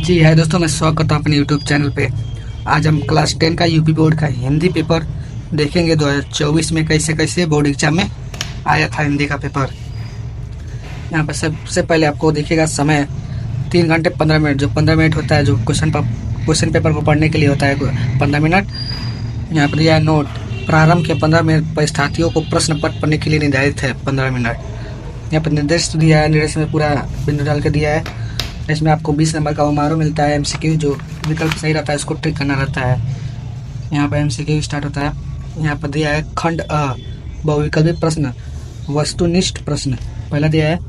जी है दोस्तों, मैं स्वागत करता हूँ अपने यूट्यूब चैनल पे। आज हम क्लास 10 का यूपी बोर्ड का हिंदी पेपर देखेंगे। 2024 में कैसे कैसे बोर्ड एग्जाम में आया था हिंदी का पेपर। यहाँ पर सबसे पहले आपको देखिएगा समय 3 घंटे 15 मिनट। जो 15 मिनट होता है जो क्वेश्चन पेपर को पढ़ने के लिए होता है 15 मिनट। यहाँ पर दिया है नोट। प्रारंभ के 15 मिनट परीक्षार्थियों को प्रश्न पत्र पढ़ने के लिए निर्धारित है 15 मिनट। यहाँ पर निर्देश दिया है, निर्देश में पूरा बिंदु डाल के दिया है। इसमें आपको 20 नंबर का उमारो मिलता है। एमसीक्यू जो विकल्प सही रहता है उसको टिक करना रहता है। यहाँ पर एमसीक्यू स्टार्ट होता है। यहाँ पर दिया है खंड अ, बहुविकल्पी प्रश्न, वस्तुनिष्ठ प्रश्न। पहला दिया है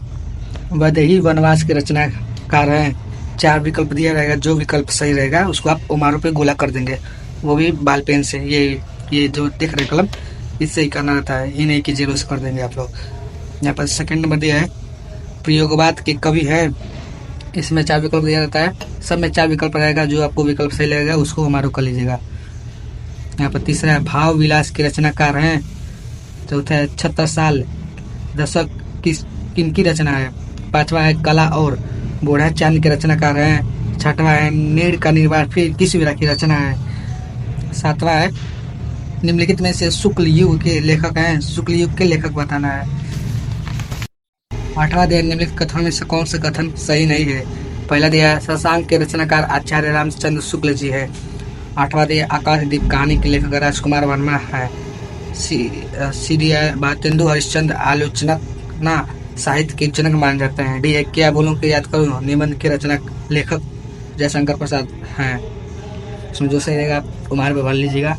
वैदेही वनवास के रचनाकार हैं। 4 विकल्प दिया रहेगा, जो विकल्प सही रहेगा उसको आप उमारों पे गोला कर देंगे, वो भी बाल पेन से। ये जो देख रहे कलम, इससे ही करना रहता है, ये नहीं कि 0 से कर देंगे आप लोग। यहाँ पर सेकंड नंबर दिया है प्रयोगवाद के कवि है। इसमें 4 विकल्प दिया रहता है, सब में 4 विकल्प रहेगा, जो आपको विकल्प सही लगेगा उसको हमारा कर लीजिएगा। यहाँ पर तीसरा है भाव विलास के रचनाकार हैं। चौथा है 76 साल दशक किनकी रचना है। पांचवा है कला और बूढ़ा चांद के रचनाकार हैं। छठवा है नीड़ का निर्वाण फिर किस विधा की रचना है। सातवां है निम्नलिखित में से शुक्ल युग के लेखक हैं। शुक्ल युग के लेखक बताना है। 8वां दिया निम्नलिखित कथनों में से कौन सा कथन सही नहीं है। पहला दिया है शशांक के रचनाकार आचार्य रामचंद्र शुक्ल जी है। 8वां दिया आकाशदीप कहानी के लेखक राजकुमार वर्मा है। सी दिया है भारतेंदु हरिश्चंद्र आलोचना साहित्य के जनक माने जाते हैं। डी है क्या बोलूं कि याद करूं निबंध के रचना लेखक जयशंकर प्रसाद हैं। इसमें जो सही रहेगा आप कुमार पे भर लीजिएगा।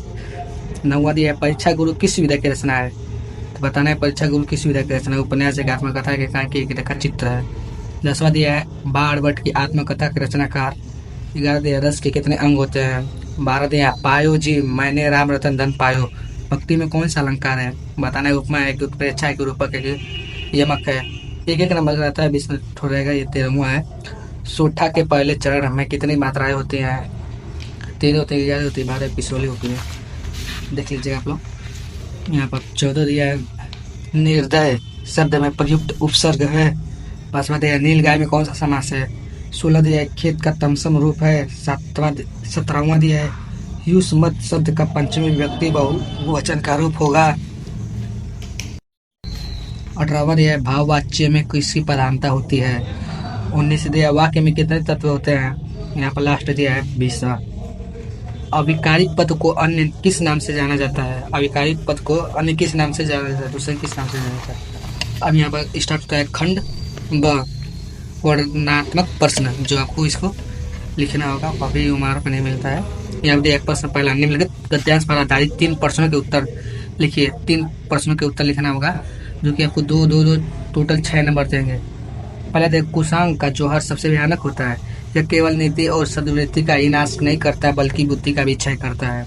9वां दिया है परीक्षा गुरु किस विधा की रचना है। तो बताना है परीक्षा गुरु किस विधा की रचना। उपन्यास एक आत्मकथा के एक रेखा चित्र है। 10वां दिया है बाणभट्ट की आत्मकथा के रचनाकार। 11 दिया रस के कितने अंग होते हैं। 12 दिया पायो जी मैंने राम रतन धन पायो। भक्ति में कौन सा अलंकार है। बताना है उपमा है, एक उत्प्रेक्षा, एक रूपक, एक यमक है। एक नंबर रहता है, 20 मिनट हो रहेगा। ये 13वां है सोठा के पहले चरण में कितनी मात्राएं होती हैं। 13 होती है, 11 होती है, 12 पिसोली होती है। देख लीजिएगा आप लोग। यहाँ पर 14 दिया है निर्दय शब्द में प्रयुक्त उपसर्ग है। 5वां दिया है नीलगाय में कौन सा समास है। 16 दिया है खेत का तमसम रूप है। 17वां दिया है युष्मत शब्द का पंचमी व्यक्ति बहुवचन का रूप होगा। 18वां दिया है भाववाच्य में किसकी प्रधानता होती है। 19 दिया वाक्य में कितने तत्व होते हैं। यहाँ पर लास्ट दिया है 20वां अविकारिक पद को अन्य किस नाम से जाना जाता है। अविकारिक पद को अन्य किस नाम से जाना जाता है, दूसरे किस नाम से जाना जाता है। अब यहाँ पर स्टार्ट होता है खंड ब वर्णनात्मक प्रश्न, जो आपको इसको लिखना होगा, अभी उमार पर नहीं मिलता है। यहाँ पर एक प्रश्न पहला निम्नलिखित गद्यांश पर आधारित 3 प्रश्नों के उत्तर लिखिए। 3 प्रश्नों के उत्तर लिखना होगा, जो कि आपको 2 टोटल 6 नंबर देंगे। पहला देखिए कुशांग का जौहर सबसे भयानक होता है। यह केवल नीति और सद्वृत्ति का ही नाश नहीं करता बल्कि बुद्धि का भी क्षय करता है।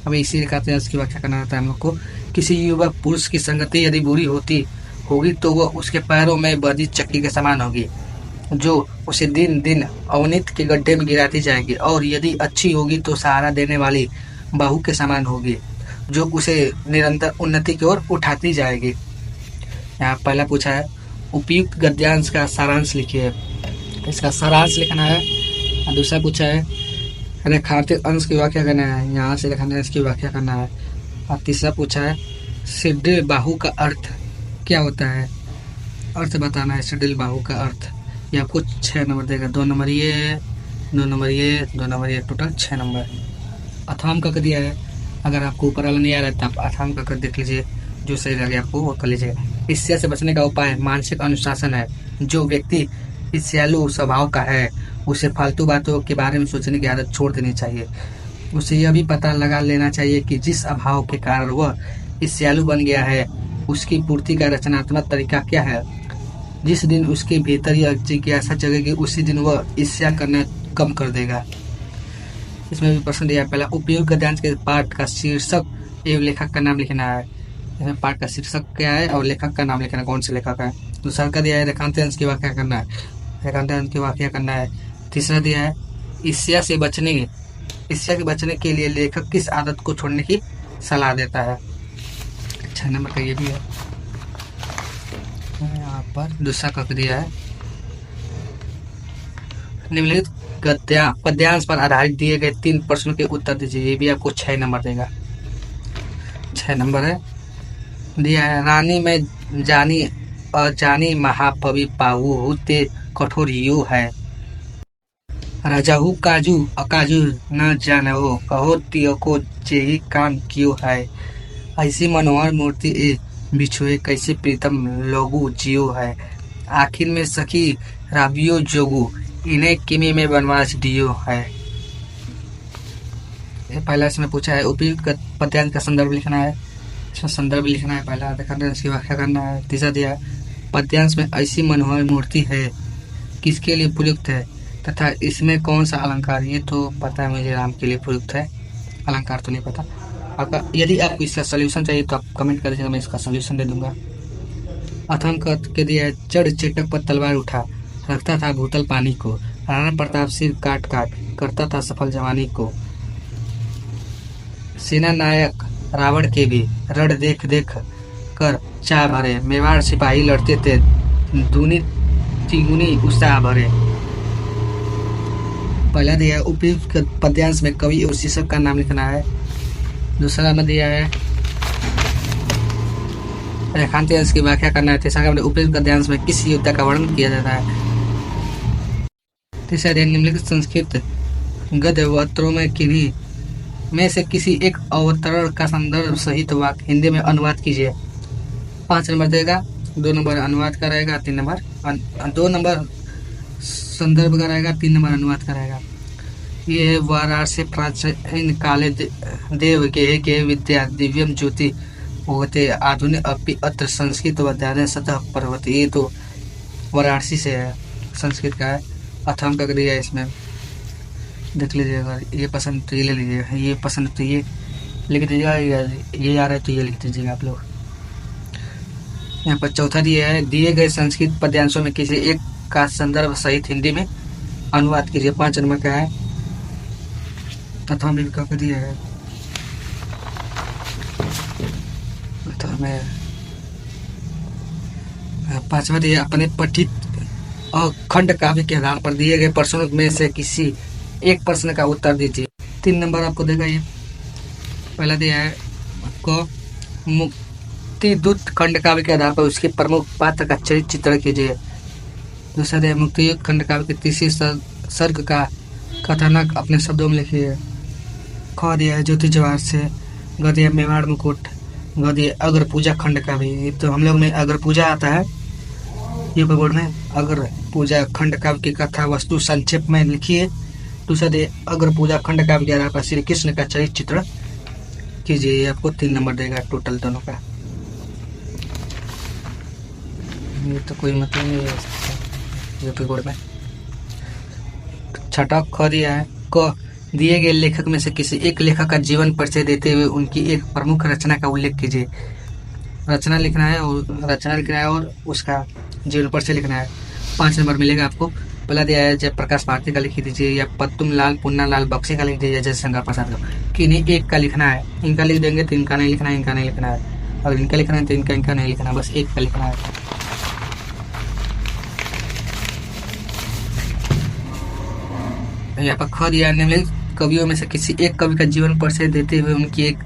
अब इसी कहते हैं, इसकी व्याख्या करना रहता है हम लोग को। किसी युवक पुरुष की संगति यदि बुरी होगी तो वह उसके पैरों में बधी चक्की के समान होगी, जो उसे दिन दिन अवनीत के गड्ढे में गिराती जाएगी, और यदि अच्छी होगी तो सहारा देने वाली बाहु के समान होगी, जो उसे निरंतर उन्नति की ओर उठाती जाएगी। यहाँ पहला पूछा है उपयुक्त गद्यांश का सारांश लिखिए। इसका सारांश लिखना है। और दूसरा पूछा है रेखांकित अंश की व्याख्या करना है। यहाँ से रेखांकित अंश की व्याख्या करना है। और तीसरा पूछा है सुदृढ़ बाहु का अर्थ क्या होता है। अर्थ बताना है सुदृढ़ बाहु का अर्थ। ये आपको 6 नंबर देगा। 2 नंबर ये, 2 नंबर ये, 2 नंबर ये, टोटल 6 नंबर। अथाम का दिया है। अगर आपको ऊपर वाला नहीं आ रहा है तो आप अथाम का देख लीजिए, जो सही लगे आपको वो कर लीजिएगा। ईर्ष्या से बचने का उपाय मानसिक अनुशासन है। जो व्यक्ति ईर्ष्यालु स्वभाव का है उसे फालतू बातों के बारे में सोचने की आदत छोड़ देनी चाहिए। उसे यह भी पता लगा लेना चाहिए कि जिस अभाव के कारण वह ईर्ष्यालु बन गया है उसकी पूर्ति का रचनात्मक तरीका क्या है। जिस दिन उसके भीतर यह जिज्ञासा जगेगी उसी दिन वह ईर्ष्या करना कम कर देगा। इसमें भी प्रश्न दिया पहला उपयुक्त गद्यांश के पाठ का शीर्षक एवं लेखक का नाम लिखना है। इसमें पाठ का शीर्षक क्या है और लेखक का नाम लिखना है, कौन से लेखक है। दूसरा का दिया है रेखांकित अंश की व्याख्या करना है। रेखांकित अंश की व्याख्या करना है। तीसरा दिया है ईर्ष्या से बचने के लिए लेखक किस आदत को छोड़ने की सलाह देता है। 6 नंबर का ये भी है। यहाँ पर दूसरा का दिया है निम्नलिखित पद्यांश पर आधारित दिए गए 3 प्रश्नों के उत्तर दीजिए। ये भी आपको 6 नंबर देगा। 6 नंबर है, दिया है रानी में जानी अजानी महापवि पाहु ते कठोर यू है। राजाहू काजू अकाजू न जानो कहो तियो को जेही काम क्यों है। ऐसी मनोहर मूर्ति ए बिछुए कैसे प्रीतम लोगू जियो है। आखिर में सखी राबियो जोगू इन्हें किमी में बनवास दियो है। पहला इसमें पूछा है उपयुक्त पद्यांश का संदर्भ लिखना है। इसमें संदर्भ लिखना है पहला, देखना इसकी व्याख्या करना है। तीसरा दिया पद्यांश में ऐसी मनोहर मूर्ति है किसके लिए प्रयुक्त है तथा इसमें कौन सा अलंकार। ये तो पता है मुझे, राम के लिए प्रयुक्त है, अलंकार तो नहीं पता। आपका यदि आपको इसका सोल्यूशन चाहिए तो आप कमेंट कर दीजिएगा, मैं इसका सोल्यूशन दे दूंगा। अथम के दिया चढ़ चेटक पर तलवार उठा रखता था भूतल पानी को। राणा प्रताप सिर काट काट करता था सफल जवानी को। सेना नायक रावण के भी रण देख देख कर चाह भरे। मेवाड़ सिपाही लड़ते थे दूनी तिगुनी उत्साह भरे। पहला दिया है उपयुक्त पद्यांश में कवि और शीर्षक का नाम लिखना है। दूसरा में दिया है रेखांश की व्याख्या करना है। तीसरा में उपयुक्त पद्यांश में किस योद्धा का वर्णन किया जाता है। तीसरा दिया निम्नलिखित संस्कृत गद्य अवतरों में किन्हीं में से किसी एक अवतरण का संदर्भ सहित वाक्य हिंदी में अनुवाद कीजिए। 5 नंबर देगा, 2 नंबर अनुवाद का रहेगा, 3 नंबर 2 नंबर संदर्भ का रहेगा, 3 नंबर अनुवाद का रहेगा। ये वाराणसी प्राचीन काले देव के विद्या दिव्यम ज्योति होते आधुनिक अपि अत्र संस्कृत विद्यालय सतह पर्वत। ये तो वाराणसी से है, संस्कृत का है। अथम का दिया इसमें देख लीजिएगा, ये पसंद तो ये ले लीजिएगा, ये पसंद तो ये लिख दीजिएगा, ये आ रहा है तो ये लिख दीजिएगा आप लोग। यहाँ पर चौथा दिया है दिए गए संस्कृत पद्यांशों में किसी एक का संदर्भ सहित हिंदी में अनुवाद कीजिए। 5 नंबर का है तथा में दिया है। तो हमें 5वां दिया अपने पठित खंड काव्य के आधार पर दिए गए प्रश्नों में से किसी एक प्रश्न का उत्तर दीजिए। 3 नंबर आपको देगा। ये पहला दिया है आपको मुक्ति दूत खंड काव्य के आधार पर उसके प्रमुख पात्र का चरित्र चित्रण कीजिए। दूसरा दिया मुक्ति युक्त खंड काव्य के तीसरे सर्ग का कथानक अपने शब्दों में लिखिए। ख दिया है ज्योति जवाहर से। ग दिया मेवाड़ मुकुट। ग दिया अग्र पूजा खंड काव्य। तो हम लोग में अग्र पूजा आता है ये बोर्ड में। अग्र पूजा खंड काव्य की कथा वस्तु संक्षेप में लिखिए। दूसरा दे अग्र पूजा खंड काव्य के आधार पर श्री कृष्ण का चरित्र चित्रण कीजिए। आपको 3 नंबर देगा टोटल दोनों का। ये तो कोई मतलब नहीं है यूपी बोर्ड में। छठा ख दिया है क दिए गए लेखक में से किसी एक लेखक का जीवन परिचय देते हुए उनकी एक प्रमुख रचना का उल्लेख कीजिए। रचना लिखना है और उसका जीवन परिचय लिखना है। 5 नंबर मिलेगा आपको। पहला दिया है जयप्रकाश भारती का लिख दीजिए, या पत्तुम लाल पुन्ना लाल बक्सी का लिख दीजिए, जयशंकर प्रसाद का। किन्हीं एक का लिखना है। इनका लिख देंगे तो इनका नहीं लिखना है, इनका नहीं लिखना है। अगर इनका लिखना है तो इनका नहीं लिखना है, बस एक का लिखना है। यहाँ पर ख दिया निम्नलिखित कवियों में से किसी एक कवि का जीवन परिचय देते हुए उनकी एक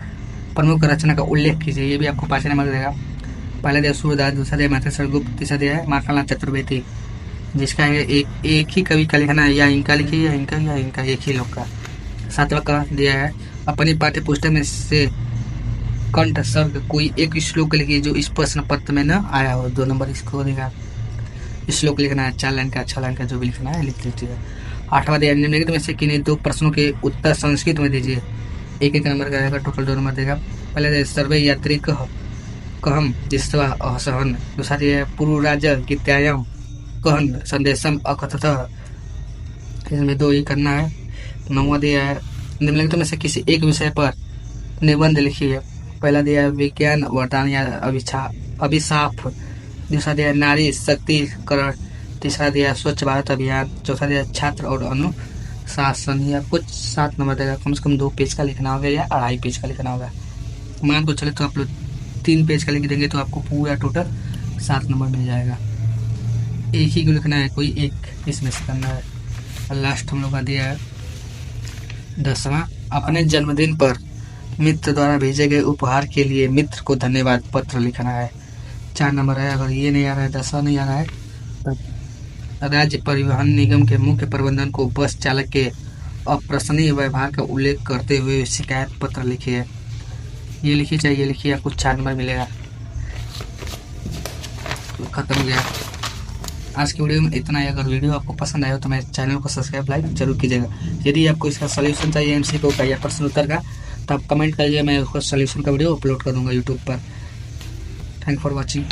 प्रमुख रचना का उल्लेख कीजिए। ये भी आपको 5 नंबर देगा। पहला दिया सूरदास, दूसरा दिया माता गुप्त, तीसरा दिया है माखनलाल चतुर्वेदी, जिसका एक ही कवि का लिखना है, या इनका लिखिए या इनका एक ही लोग का। 7वां का दिया है अपनी पाठ्य पुस्तक में से कंठ सर्ग कोई एक श्लोक लिखिए जो इस प्रश्न पत्र में न आया हो। 2 नंबर इसको देगा। श्लोक लिखना है 4 लाइन का 6 लाइन का जो भी लिखना है लिख लीजिए। 8वां दिया निम्नलिखित में से किन्हीं 2 प्रश्नों के उत्तर संस्कृत में दीजिए। एक नंबर का रहेगा, टोटल 2 नंबर देगा। पहले सर्वे यात्री कहम जिस्वा असहन। दूसरा दिया पूर्व राजा गीत्यायम कहन संदेशम अकथत। इसमें 2 ही करना है। 9वां दिया है निम्नलिखित में से किसी एक विषय पर निबंध लिखिए। पहला दिया है विज्ञान वरदान या अभिशाप। दूसरा दिया नारी शक्तिकरण। तीसरा दिया स्वच्छ भारत अभियान। चौथा दिया छात्र और अनुशासन। या कुछ 7 नंबर देगा। कम से कम 2 पेज का लिखना होगा या 2.5 पेज का लिखना होगा। मान तो चले तो आप लोग 3 पेज का लिख देंगे तो आपको पूरा टोटल 7 नंबर मिल जाएगा। एक ही को लिखना है, कोई एक इसमें से करना है। लास्ट हम लोग का दिया है 10वां, अपने जन्मदिन पर मित्र द्वारा भेजे गए उपहार के लिए मित्र को धन्यवाद पत्र लिखना है। 4 नंबर है, अगर ये नहीं आ रहा है, 10वां नहीं आ रहा है, तो राज्य परिवहन निगम के मुख्य प्रबंधन को बस चालक के अप्रशंसनीय व्यवहार का उल्लेख करते हुए शिकायत पत्र लिखिए। ये लिखिए, चाहे ये लिखिए, आपको 4 नंबर मिलेगा। खत्म हो गया आज की वीडियो में इतना ही। अगर वीडियो आपको पसंद आया हो तो मेरे चैनल को सब्सक्राइब लाइक जरूर कीजिएगा। यदि आपको इसका सोल्यूशन चाहिए एमसीक्यू का या प्रश्न उत्तर का, तो आप कमेंट करिए, मैं उसका सोल्यूशन का वीडियो अपलोड कर दूंगा यूट्यूब पर। Thank for watching.